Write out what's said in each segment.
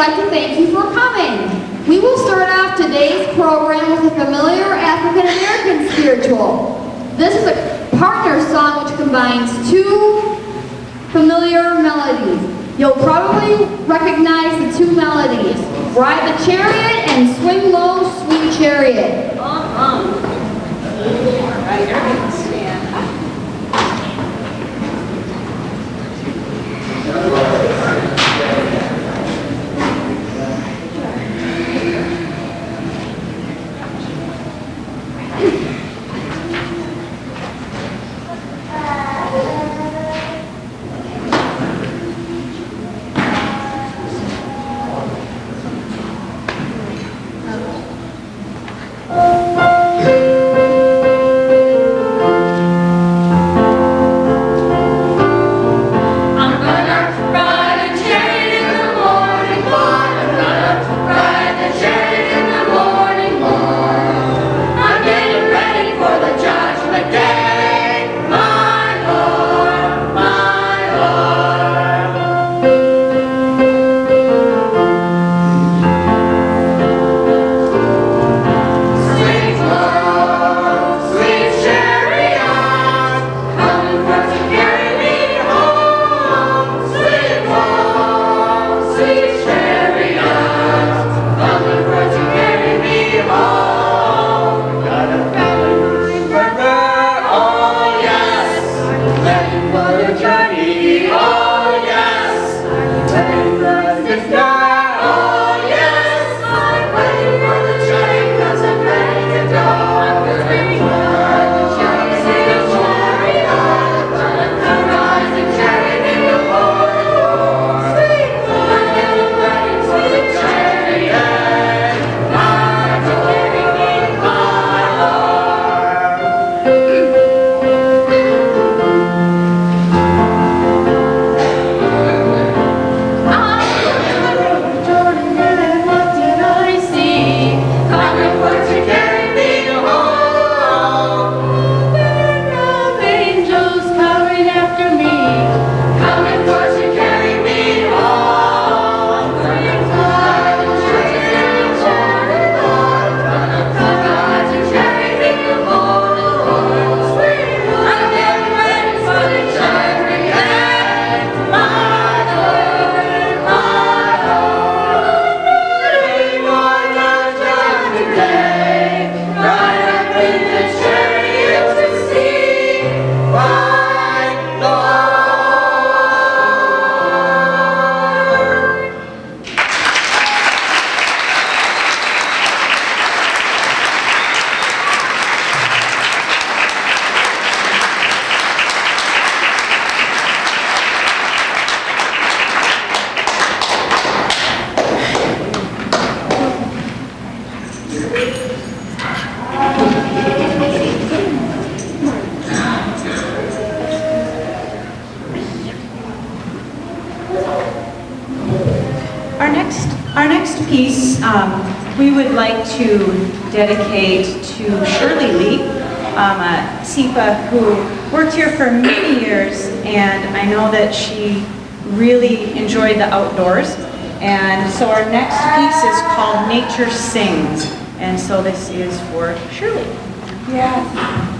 like to thank you for coming. We will start off today's program with a familiar African American spiritual. This is a partner song which combines two familiar melodies. You'll probably recognize the two melodies, Ride the Chariot and Swing Low, Sweet Chariot. All right, everybody stand up. Our next piece we would like to dedicate to Shirley Lee, a SIPA who worked here for many years, and I know that she really enjoyed the outdoors. And so our next piece is called Nature Sings, and so this is for Shirley. Yeah.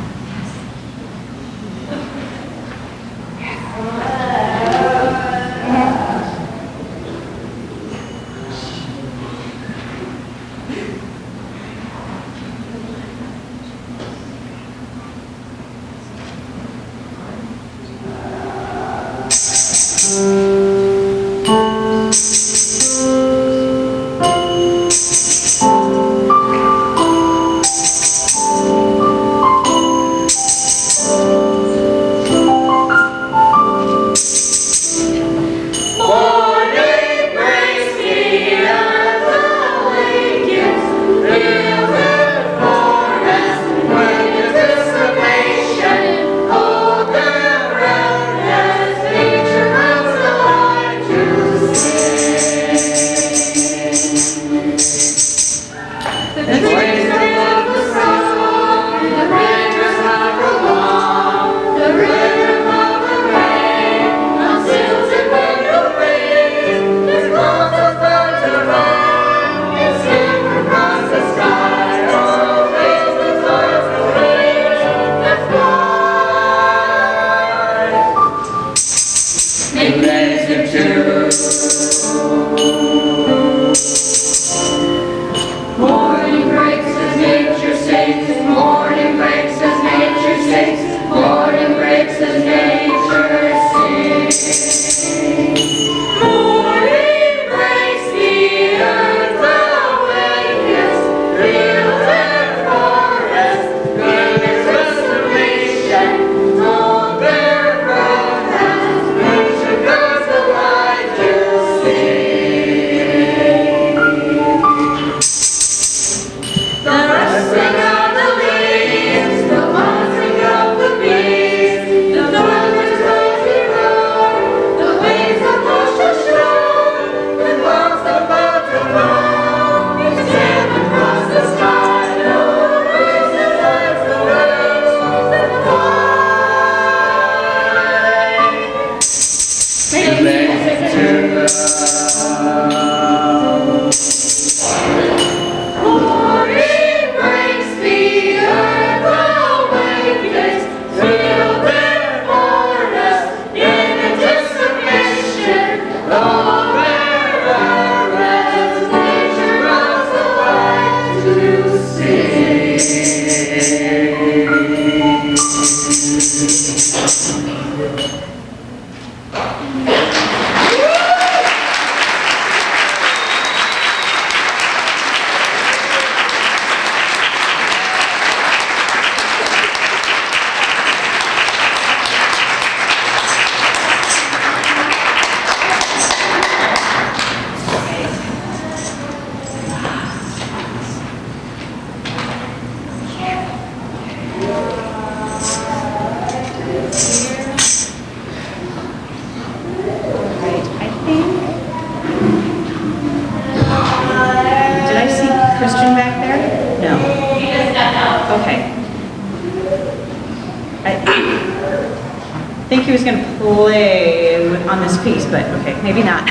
think he was going to play on this piece, but okay, maybe not.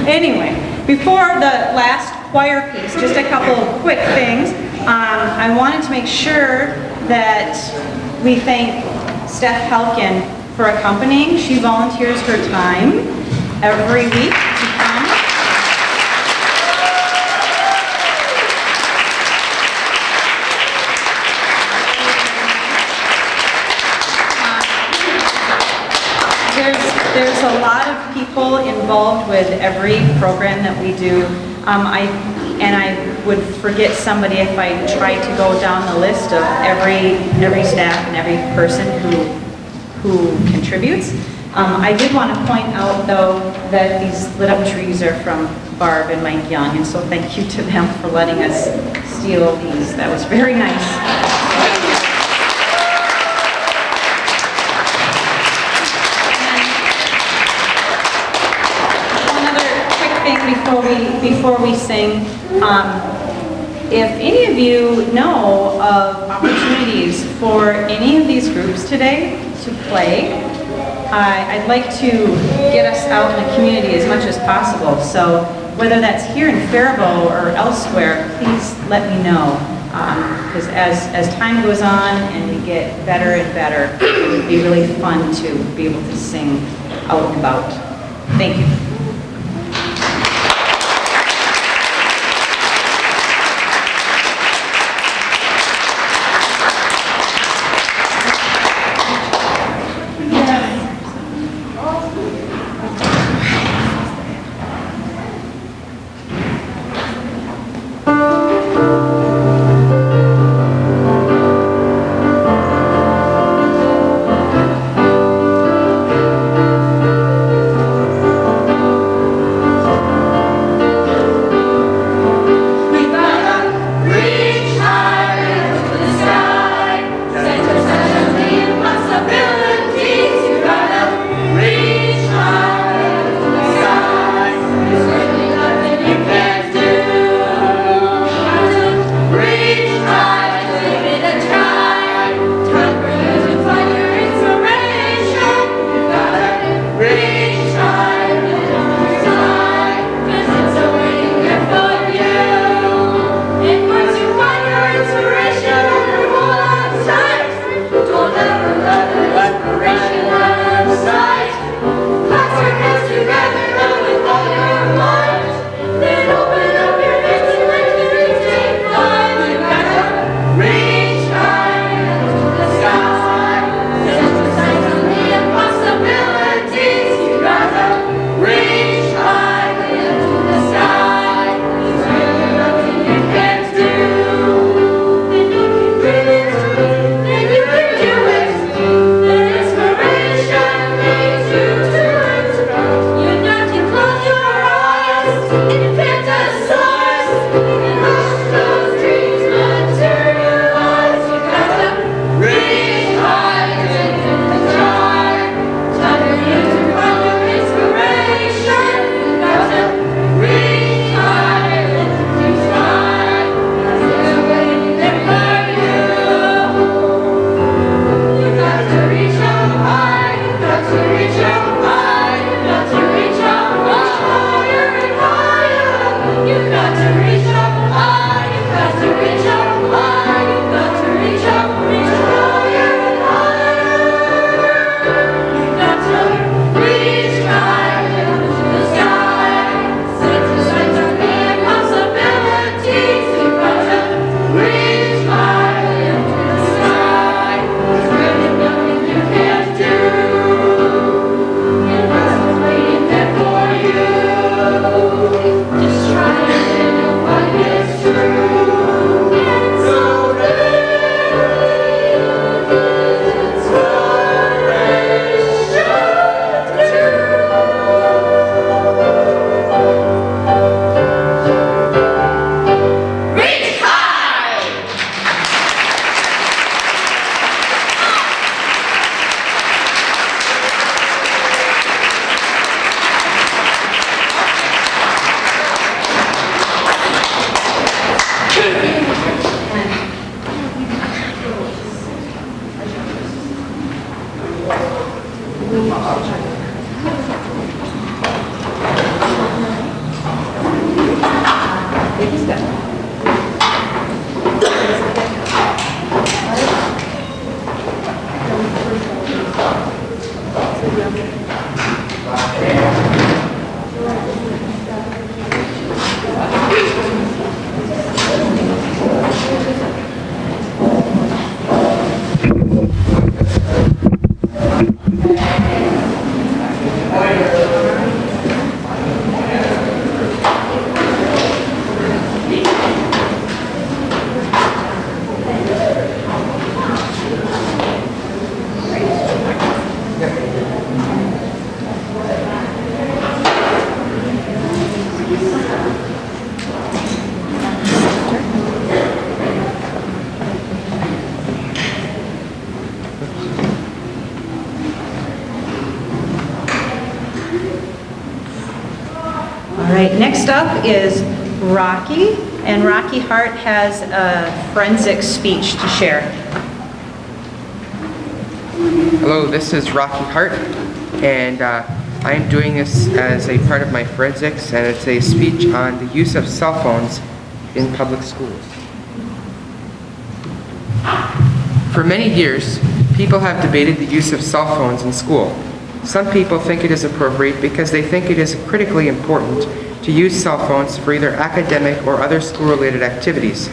Anyway, before the last choir piece, just a couple of quick things. I wanted to make sure that we thank Steph Helkin for accompanying. She volunteers her time every week to come. There's a lot of people involved with every program that we do. I would forget somebody if I tried to go down the list of every staff and every person who contributes. I did want to point out though that these lit up trees are from Barb and Mike Young, and so thank you to them for letting us steal these. That was very nice. Before we sing, if any of you know of opportunities for any of these groups today to play, I'd like to get us out in the community as much as possible. So whether that's here in Faribault or elsewhere, please let me know. Because as time goes on and we get better and better, it would be really fun to be able to sing out and about. Thank you. All right, next up is Rocky, and Rocky Hart has a forensic speech to share. Hello, this is Rocky Hart, and I am doing this as a part of my forensics, and it's a speech on the use of cell phones in public schools. For many years, people have debated the use of cell phones in school. Some people think it is appropriate because they think it is critically important to use cell phones for either academic or other school-related activities.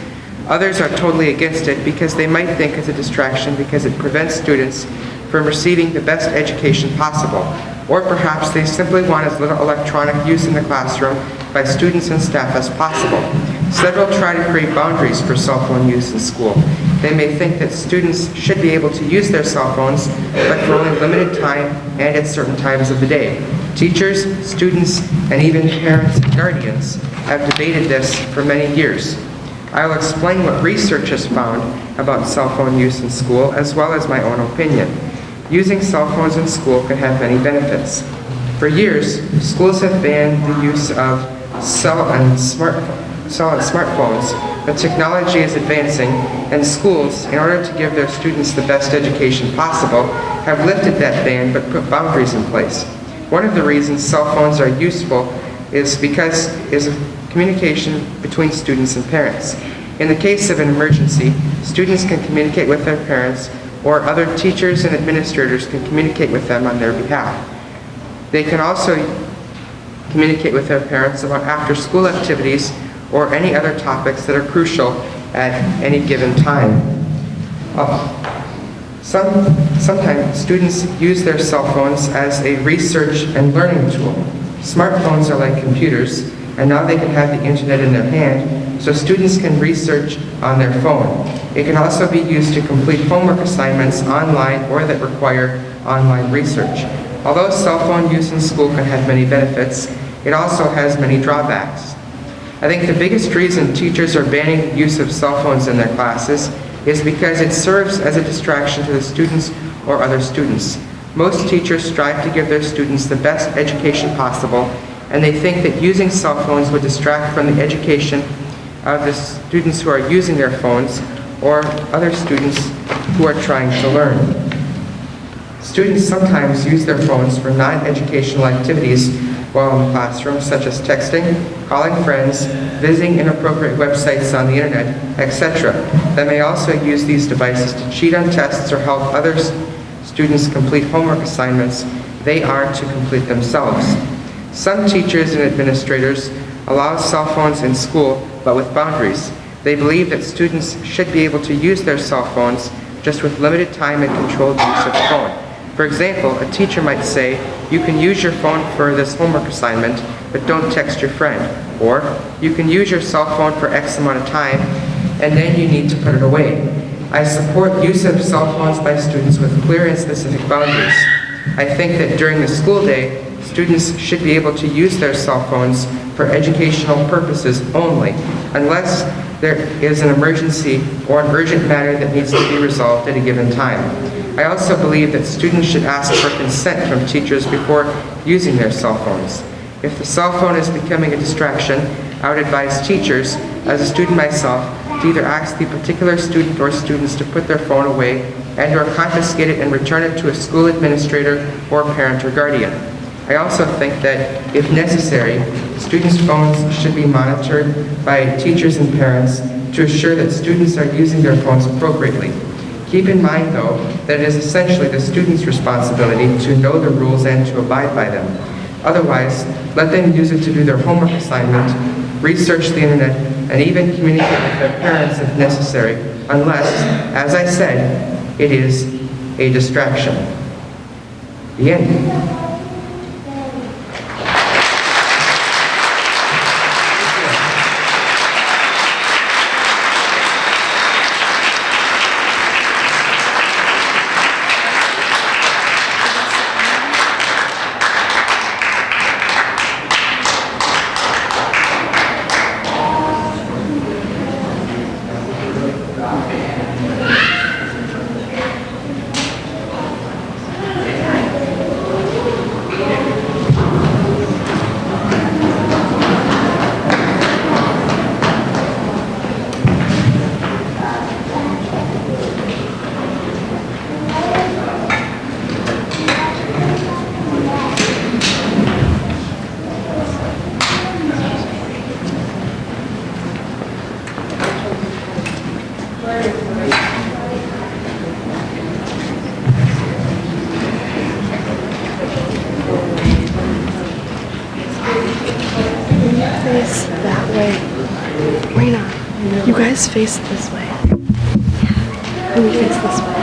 Others are totally against it because they might think it's a distraction because it prevents students from receiving the best education possible. Or perhaps they simply want as little electronic use in the classroom by students and staff as possible. Several try to create boundaries for cell phone use in school. They may think that students should be able to use their cell phones, but for only limited time and at certain times of the day. Teachers, students, and even parents and guardians have debated this for many years. I will explain what research has found about cell phone use in school, as well as my own opinion. Using cell phones in school can have many benefits. For years, schools have banned the use of cell and smartphones. But technology is advancing, and schools, in order to give their students the best education possible, have lifted that ban but put boundaries in place. One of the reasons cell phones are useful is because of communication between students and parents. In the case of an emergency, students can communicate with their parents, or other teachers and administrators can communicate with them on their behalf. They can also communicate with their parents about after-school activities or any other topics that are crucial at any given time. Sometimes students use their cell phones as a research and learning tool. Smartphones are like computers, and now they can have the internet in their hand, so students can research on their phone. It can also be used to complete homework assignments online or that require online research. Although cell phone use in school can have many benefits, it also has many drawbacks. I think the biggest reason teachers are banning the use of cell phones in their classes is because it serves as a distraction to the students or other students. Most teachers strive to give their students the best education possible, and they think that using cell phones would distract from the education of the students who are using their phones or other students who are trying to learn. Students sometimes use their phones for non-educational activities while in the classroom, such as texting, calling friends, visiting inappropriate websites on the internet, etc. They may also use these devices to cheat on tests or help other students complete homework assignments they are to complete themselves. Some teachers and administrators allow cell phones in school, but with boundaries. They believe that students should be able to use their cell phones just with limited time and controlled use of the phone. For example, a teacher might say, you can use your phone for this homework assignment, but don't text your friend. Or, you can use your cell phone for X amount of time, and then you need to put it away. I support use of cell phones by students with clear and specific boundaries. I think that during the school day, students should be able to use their cell phones for educational purposes only, unless there is an emergency or an urgent matter that needs to be resolved at a given time. I also believe that students should ask for consent from teachers before using their cell phones. If the cell phone is becoming a distraction, I would advise teachers, as a student myself, to either ask the particular student or students to put their phone away and/or confiscate it and return it to a school administrator or parent or guardian. I also think that, if necessary, students' phones should be monitored by teachers and parents to assure that students are using their phones appropriately. Keep in mind, though, that it is essentially the student's responsibility to know the rules and to abide by them. Otherwise, let them use it to do their homework assignment, research the internet, and even communicate with their parents if necessary, unless, as I said, it is a distraction. The end. Face that way. Rena, you guys face this way. And we face this way.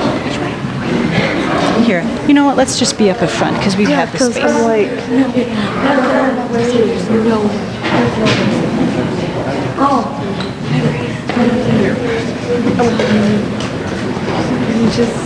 Here, you know what, let's just be up at front, because we have the Because space. I'm like, no. You just.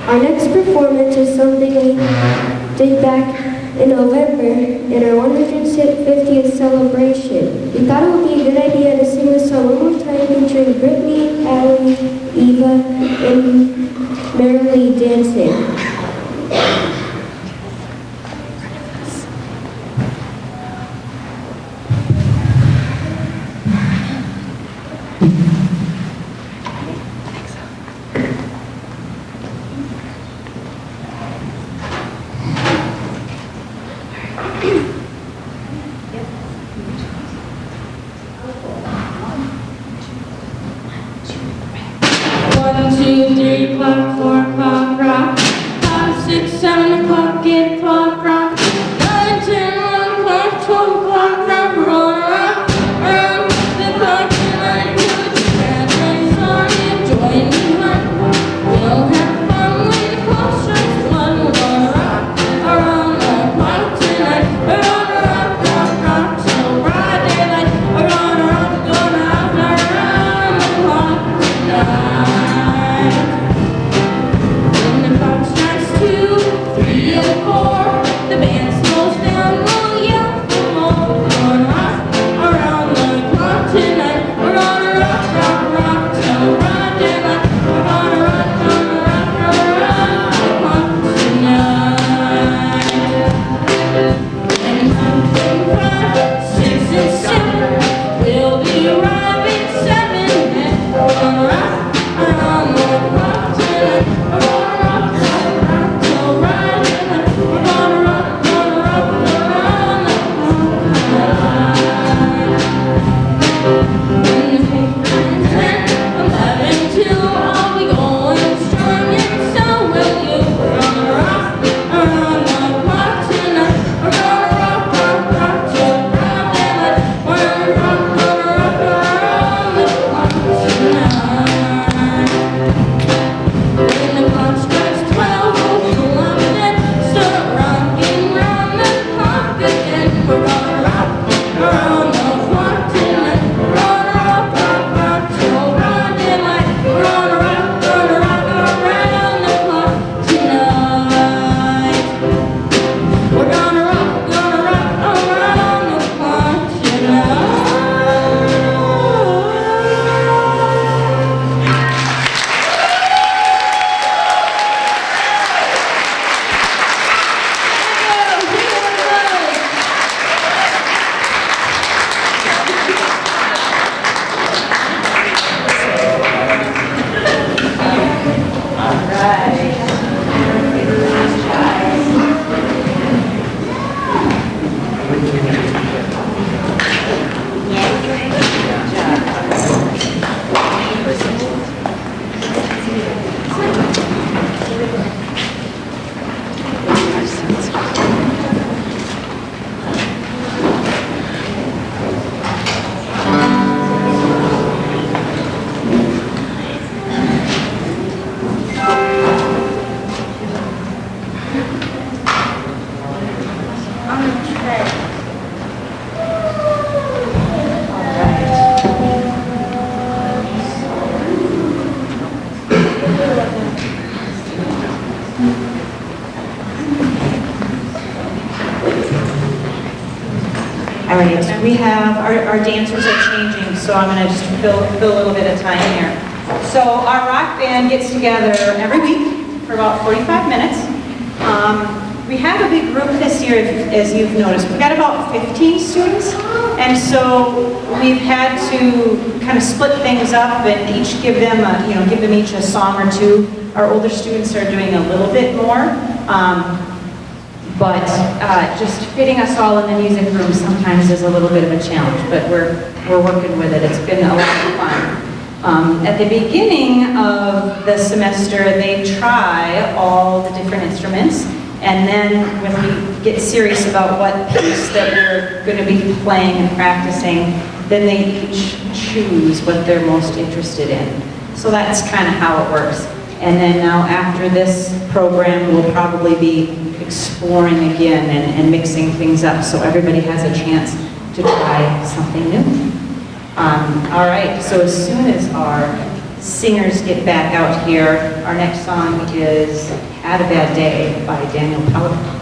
Our next performance is something we did back in November in our 150th celebration. We thought it would be a good idea to sing the song one more time featuring Brittany, Allie, Eva, and Merrily dancing. One, two, three, pop, four, pop, rock. 5, 6, 7 o'clock, 8 o'clock, rock. 9, 10, 11 o'clock, 12 o'clock, rock, roll, rock, rock. All right, we have, our dancers are changing, so I'm gonna just fill a little bit of time here. So our rock band gets together every week for about 45 minutes. We have a big group this year, as you've noticed. We've got about 15 students, and so we've had to kind of split things up and each give them give them each a song or two. Our older students are doing a little bit more. But just fitting us all in the music room sometimes is a little bit of a challenge, but we're working with it. It's been a lot of fun. At the beginning of the semester, they try all the different instruments, and then when we get serious about what piece that we're going to be playing and practicing, then they each choose what they're most interested in. So that's kind of how it works. And then now after this program, we'll probably be exploring again and mixing things up so everybody has a chance to try something new. All right, so as soon as our singers get back out here, our next song is Had a Bad Day by Daniel Pellick.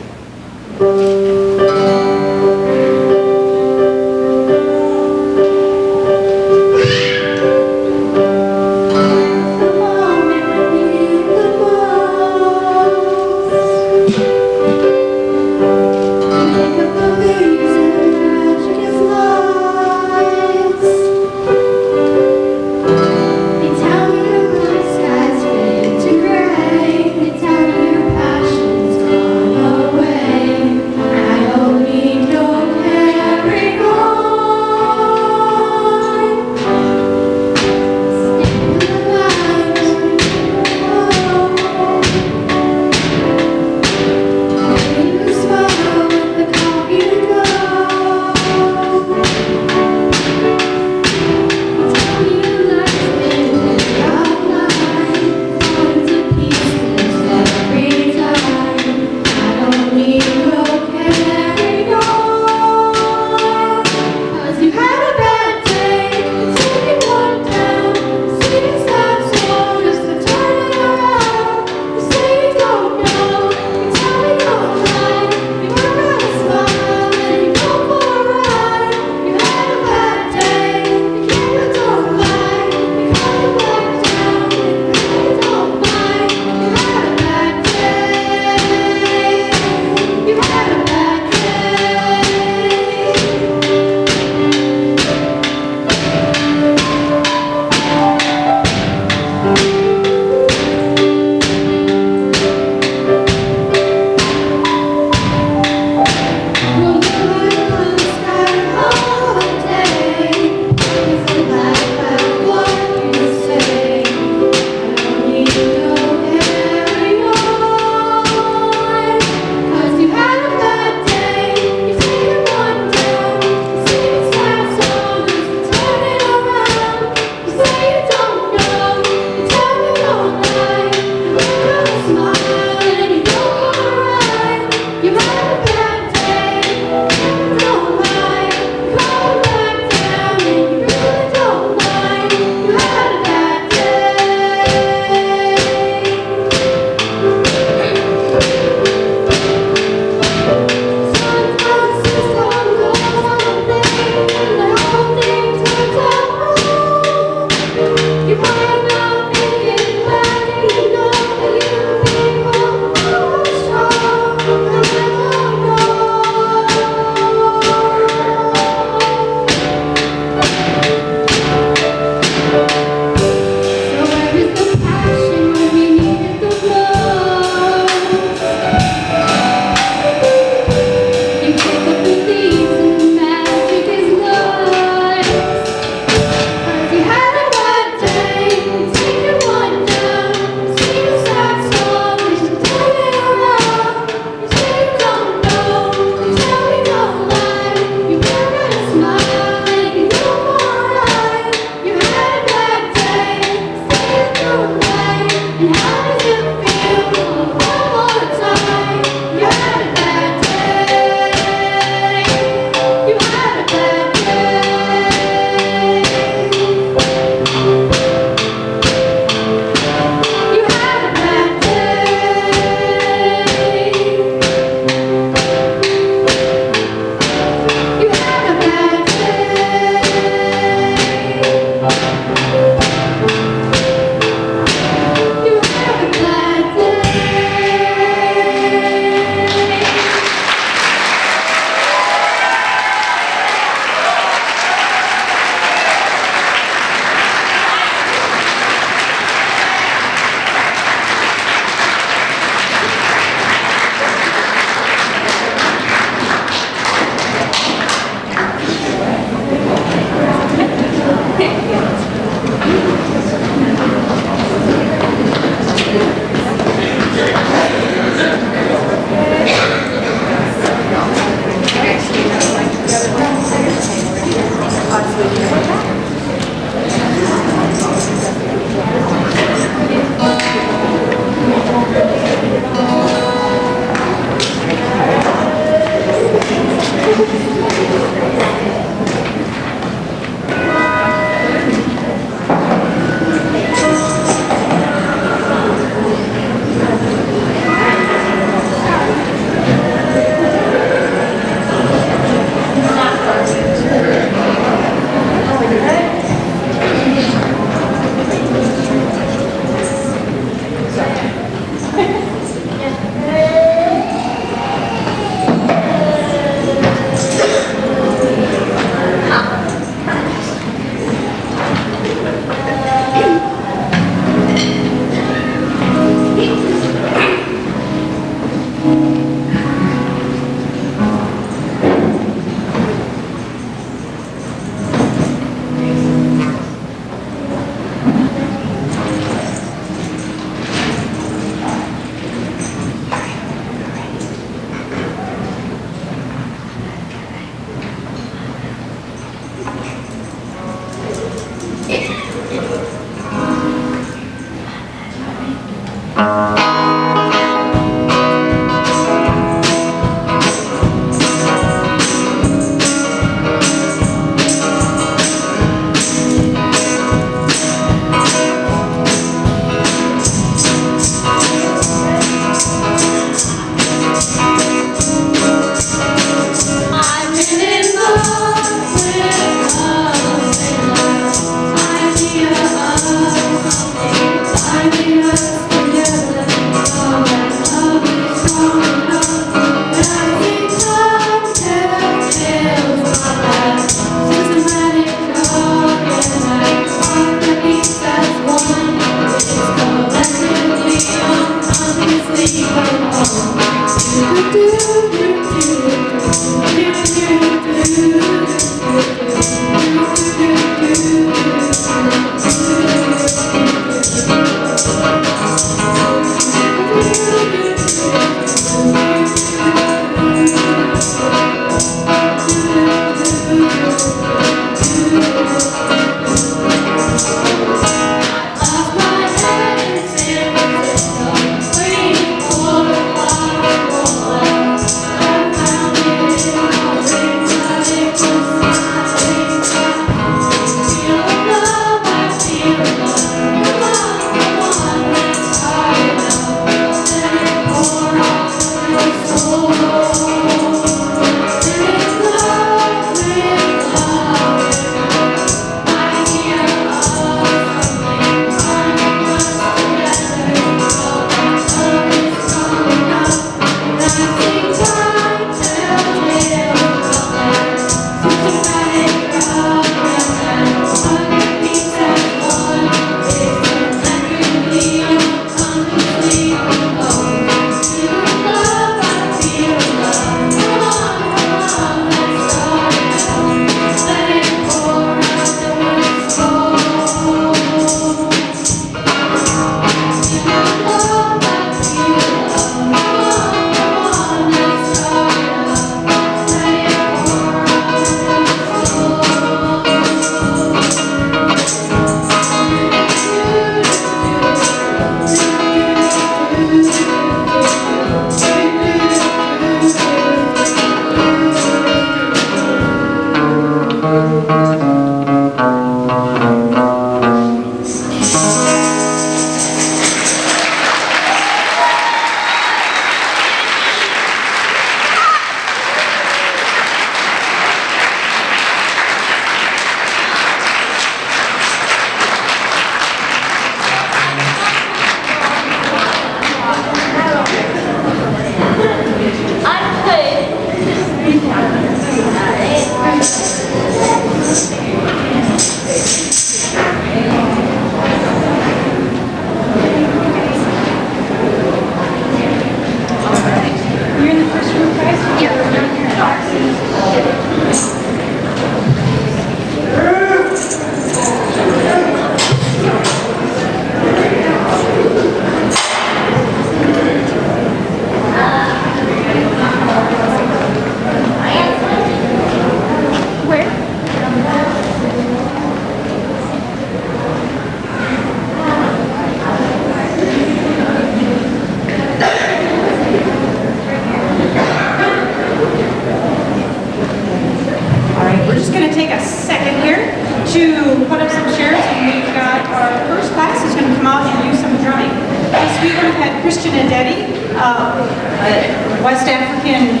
West African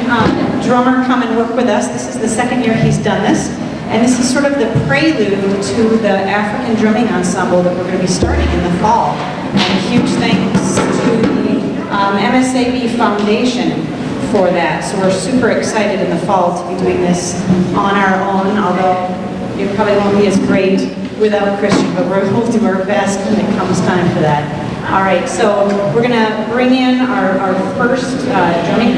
drummer come and work with us. This is the second year he's done this. And this is sort of the prelude to the African drumming ensemble that we're going to be starting in the fall. And huge thanks to the MSAB Foundation for that. So we're super excited in the fall to be doing this on our own, although it probably won't be as great without Christian, but we'll do our best when it comes time for that. All right, so we're going to bring in our first drumming